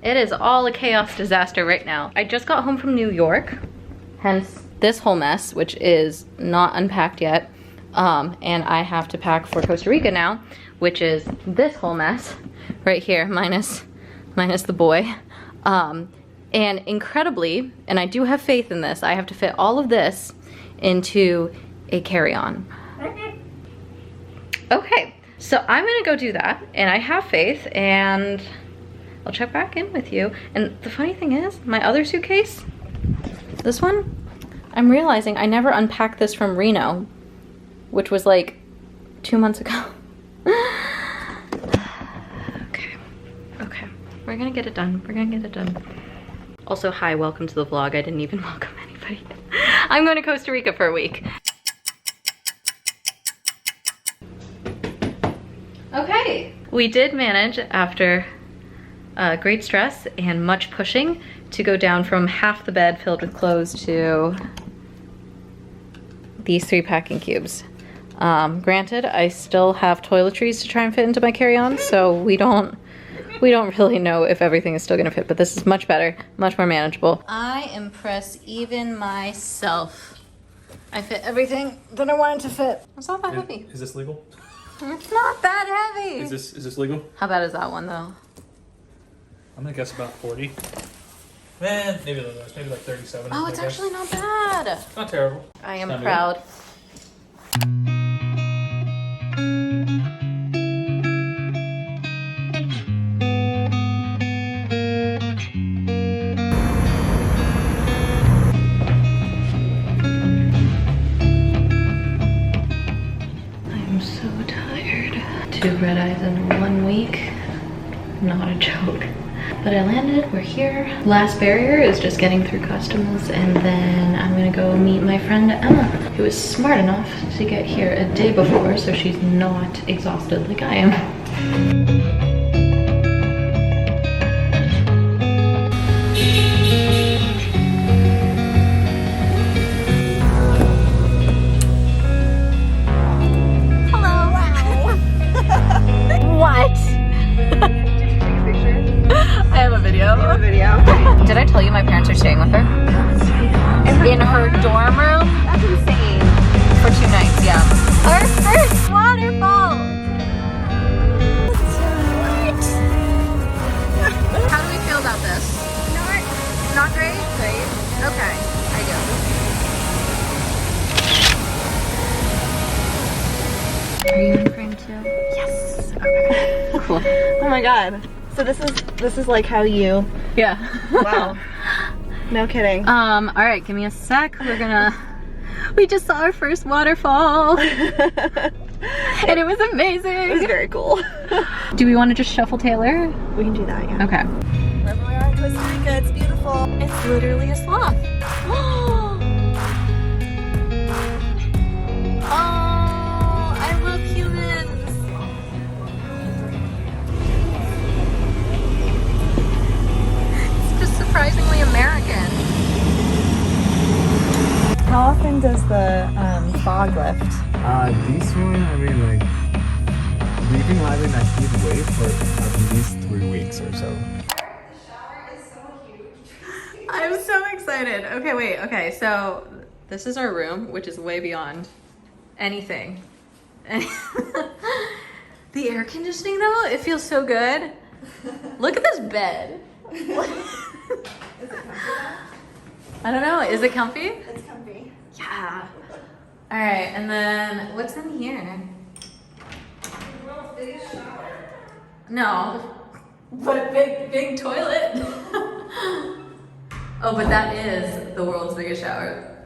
It is all a chaos disaster right now. I just got home from New York, hence this whole mess, which is not unpacked yet. And I have to pack for Costa Rica now, which is this whole mess right here, minus the boy. And incredibly, and I do have faith in this, I have to fit all of this into a carry-on. Okay, so I'm gonna go do that, and I have faith, and I'll check back in with you. And the funny thing is, my other suitcase, this one, I'm realizing I never unpacked this from Reno, which was like 2 months ago. Okay, we're gonna get it done. We're gonna get it done. Also, hi, welcome to the vlog. I didn't even welcome anybody. I'm going to Costa Rica for a week. Okay, we did manage, after great stress and much pushing, to go down from half the bed filled with clothes to these 3 packing cubes. Granted, I still have toiletries to try and fit into my carry-on, so we don't really know if everything is still gonna fit, but this is much better, much more manageable. I impress even myself. I fit everything that I wanted to fit. It's not that heavy. Is this legal? It's not that heavy. Is this legal? How bad is that one though? I'm gonna guess about 40. Man, maybe a little less, maybe like 37. Oh, it's actually not bad. Not terrible. I am proud. I'm so tired. 2 red eyes in 1 week. Not a joke. But I landed, we're here. Last barrier is just getting through customs, and then I'm gonna go meet my friend Emma, who is smart enough to get here a day before, so she's not exhausted like I am. Did I tell you my parents are staying with her? In her dorm room? That's insane. For 2 nights, yeah. Our first waterfall! What? How do we feel about this? Not great? Great. Okay, I do. Are you in frame 2? Yes. Okay. Cool. Oh my god. So this is like how you... Yeah. Wow. No kidding. All right, give me a sec. We just saw our first waterfall. And it was amazing. It was very cool. Do we want to just shuffle Taylor? We can do that, yeah. Okay. Wherever we are in Costa Rica, it's beautiful. It's literally a sloth. Oh, I love humans. It's just surprisingly American. How often does the fog lift? This one, I mean, like, we've been having a heat wave for at least 3 weeks or so. I'm so excited. Okay, wait, okay, so this is our room, which is way beyond anything. The air conditioning though, it feels so good. Look at this bed. Is it comfy? I don't know, is it comfy? It's comfy. Yeah. All right, and then what's in here? No, but a big toilet. Oh, but that is the world's biggest shower.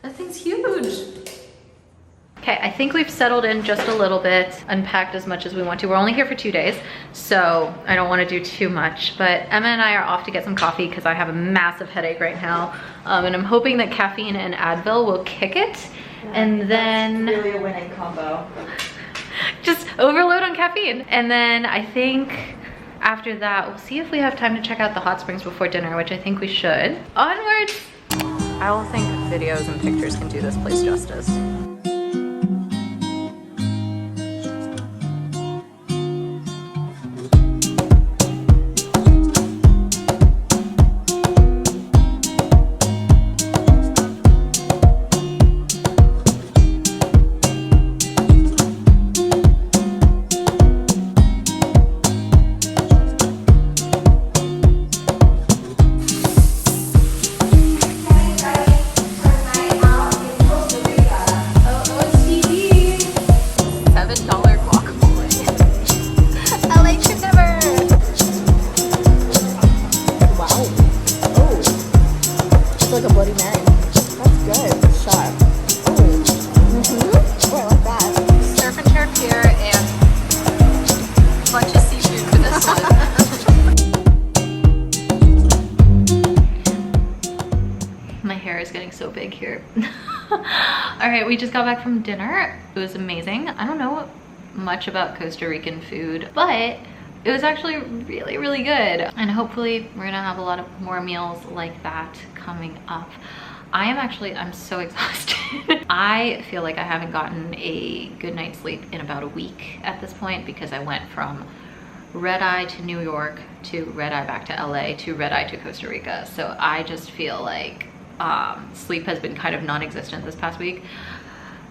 That thing's huge. Okay, I think we've settled in just a little bit, unpacked as much as we want to. We're only here for 2 days, so I don't want to do too much. But Emma and I are off to get some coffee because I have a massive headache right now. And I'm hoping that caffeine and Advil will kick it. Yeah, and then... That's really a winning combo. Just overload on caffeine. And then I think after that, we'll see if we have time to check out the hot springs before dinner, which I think we should. Onwards! I don't think videos and pictures can do this place justice. weird. All right, we just got back from dinner. It was amazing. I don't know much about Costa Rican food, but it was actually really, really good. And hopefully we're gonna have a lot of more meals like that coming up. I'm so exhausted. I feel like I haven't gotten a good night's sleep in about a week at this point because I went from red eye to New York to red eye back to LA to red eye to Costa Rica. So I just feel like sleep has been kind of non-existent this past week.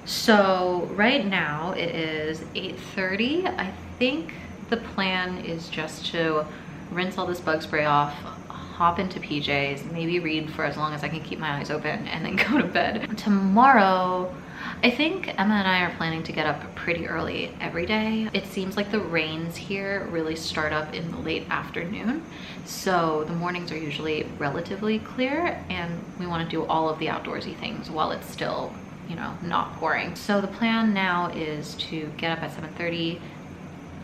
So right now it is 8:30. I think the plan is just to rinse all this bug spray off, hop into PJs, maybe read for as long as I can keep my eyes open, and then go to bed. Tomorrow, I think Emma and I are planning to get up pretty early every day. It seems like the rains here really start up in the late afternoon. So the mornings are usually relatively clear and we want to do all of the outdoorsy things while it's still, you know, not pouring. So the plan now is to get up at 7:30,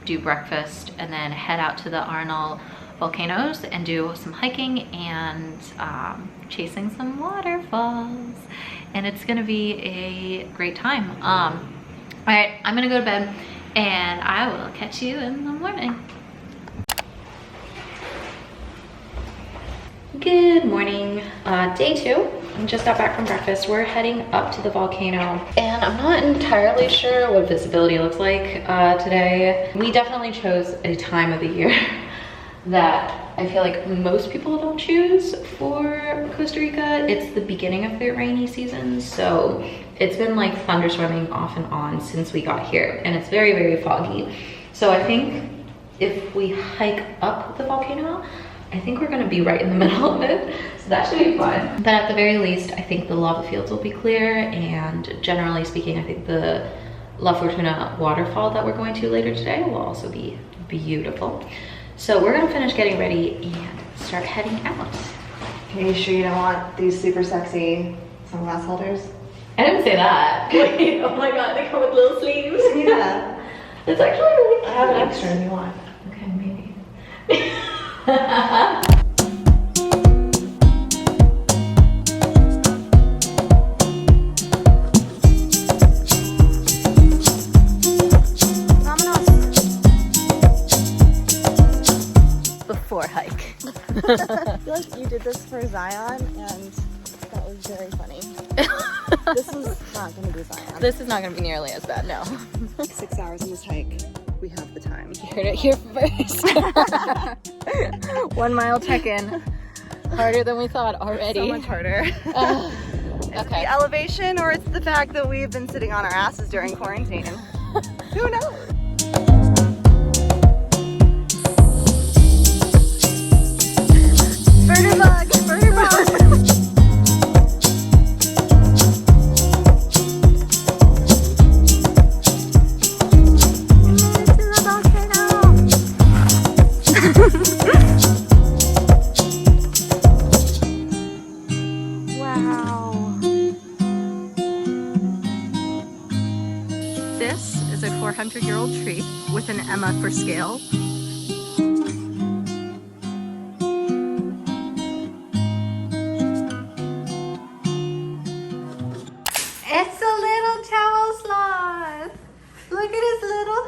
do breakfast, and then head out to the Arnall volcanoes and do some hiking and chasing some waterfalls. And it's gonna be a great time. All right, I'm gonna go to bed and I will catch you in the morning. Good morning, day 2. I just got back from breakfast. We're heading up to the volcano and I'm not entirely sure what visibility looks like today. We definitely chose a time of the year that I feel like most people don't choose for Costa Rica. It's the beginning of their rainy season, so it's been like thunderstorming off and on since we got here, and it's very, very foggy. So I think if we hike up the volcano, I think we're gonna be right in the middle of it, so that should be fun. But at the very least, I think the lava fields will be clear, and generally speaking, I think the La Fortuna waterfall that we're going to later today will also be beautiful. So we're gonna finish getting ready and start heading out. Are you sure you don't want these super sexy sunglass holders? I didn't say that. Wait, oh my god, they come with little sleeves. Yeah. It's actually really cute. I have an extra if you want. Okay, maybe. Before hike. I feel like you did this for Zion and that was very funny. This is not going to be Zion. This is not going to be nearly as bad, no. 6 hours in this hike. We have the time. You heard it here first. 1 mile check-in. Harder than we thought already. So much harder. It's Okay. the elevation or it's the fact that we've been sitting on our asses during quarantine. Who knows? Burger bug! Burger bug! Wow. This is a 400-year-old tree with an Emma for scale. It's a little towel sloth. Look at his little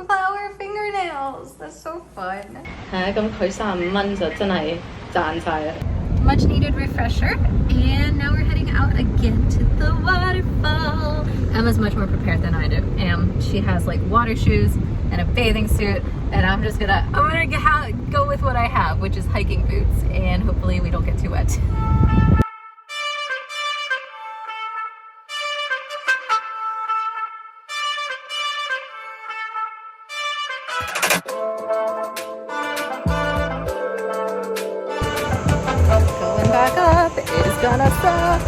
flower fingernails. That's so fun. 咁佢35蚊就真係賺晒啦。Much needed refresher, and now we're heading out again to the waterfall. Emma's much more prepared than I am. She has like water shoes and a bathing suit, and I'm gonna go with what I have, which is hiking boots, and hopefully we don't get too wet. Going back up is gonna suck.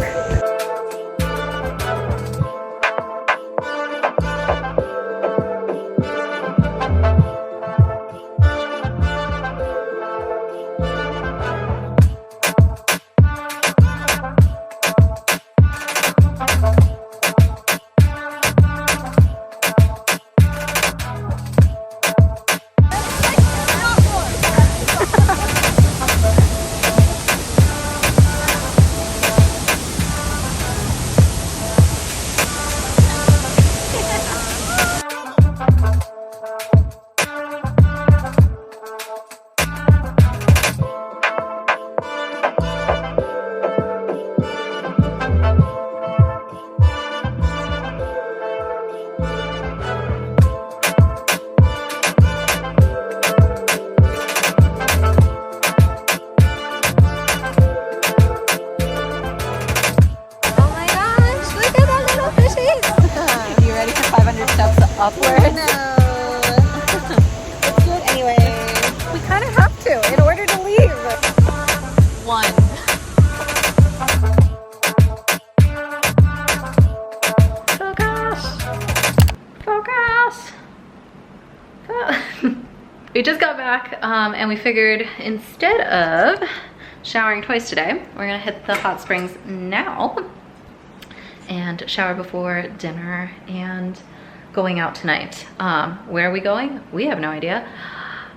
We just got back and we figured instead of showering twice today, we're gonna hit the hot springs now and shower before dinner and going out tonight. Where are we going? We have no idea.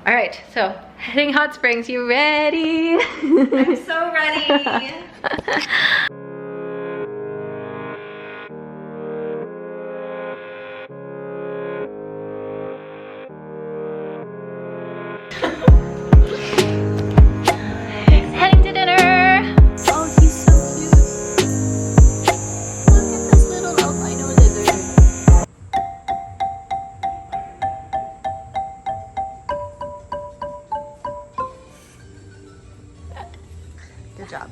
All right, so heading hot springs, you ready? I'm so ready. Heading to dinner. Oh, he's so cute. Look at this little albino lizard. Good job.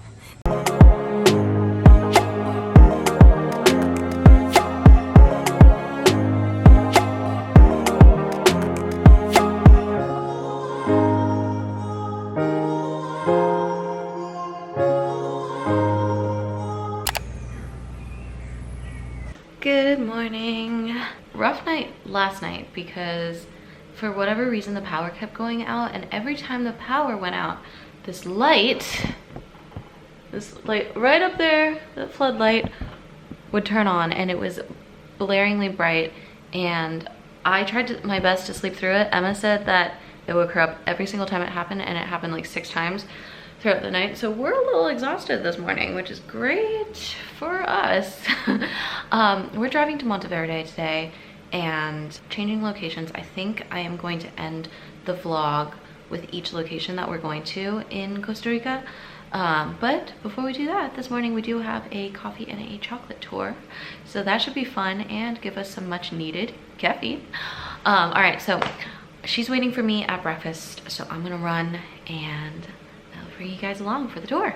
Good morning. Rough night last night because for whatever reason the power kept going out, and every time the power went out, this light right up there, the floodlight, would turn on, and it was blaringly bright, and I tried my best to sleep through it. Emma said that it woke her up every single time it happened, and it happened like 6 times throughout the night. So we're a little exhausted this morning, which is great for us. We're driving to Monteverde today and changing locations. I think I am going to end the vlog with each location that we're going to in Costa Rica. But before we do that, this morning we do have a coffee and a chocolate tour. So that should be fun and give us some much needed caffeine. All right, so she's waiting for me at breakfast. So I'm gonna run and I'll bring you guys along for the tour.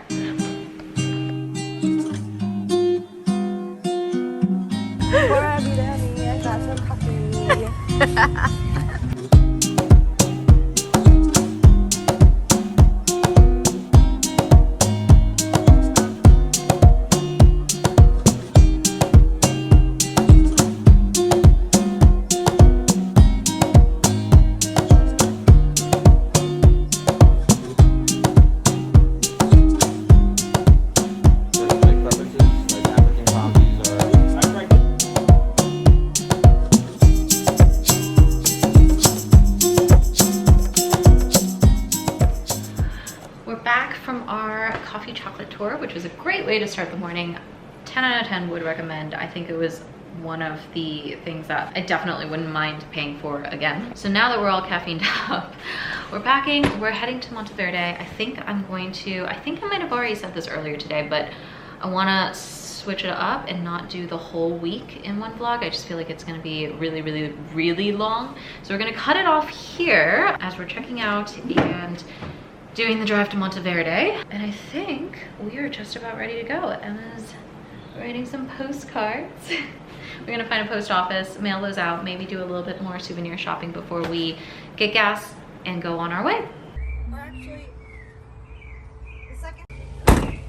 Before I be ready, I got some coffee. Tour, which was a great way to start the morning. 10 out of 10 would recommend. I think it was one of the things that I definitely wouldn't mind paying for again. So now that we're all caffeined up, we're packing, we're heading to Monteverde. I think I might have already said this earlier today, but I want to switch it up and not do the whole week in one vlog. I just feel like it's going to be really, really, really long. So we're going to cut it off here as we're checking out and doing the drive to Monteverde. And I think we are just about ready to go. Emma's writing some postcards. We're gonna find a post office, mail those out, maybe do a little bit more souvenir shopping before we get gas and go on our way. Or actually, the second.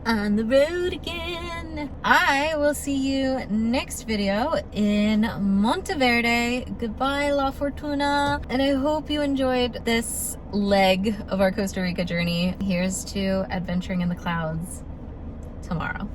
On the road again. I will see you next video in Monteverde. Goodbye, La Fortuna. And I hope you enjoyed this leg of our Costa Rica journey. Here's to adventuring in the clouds tomorrow.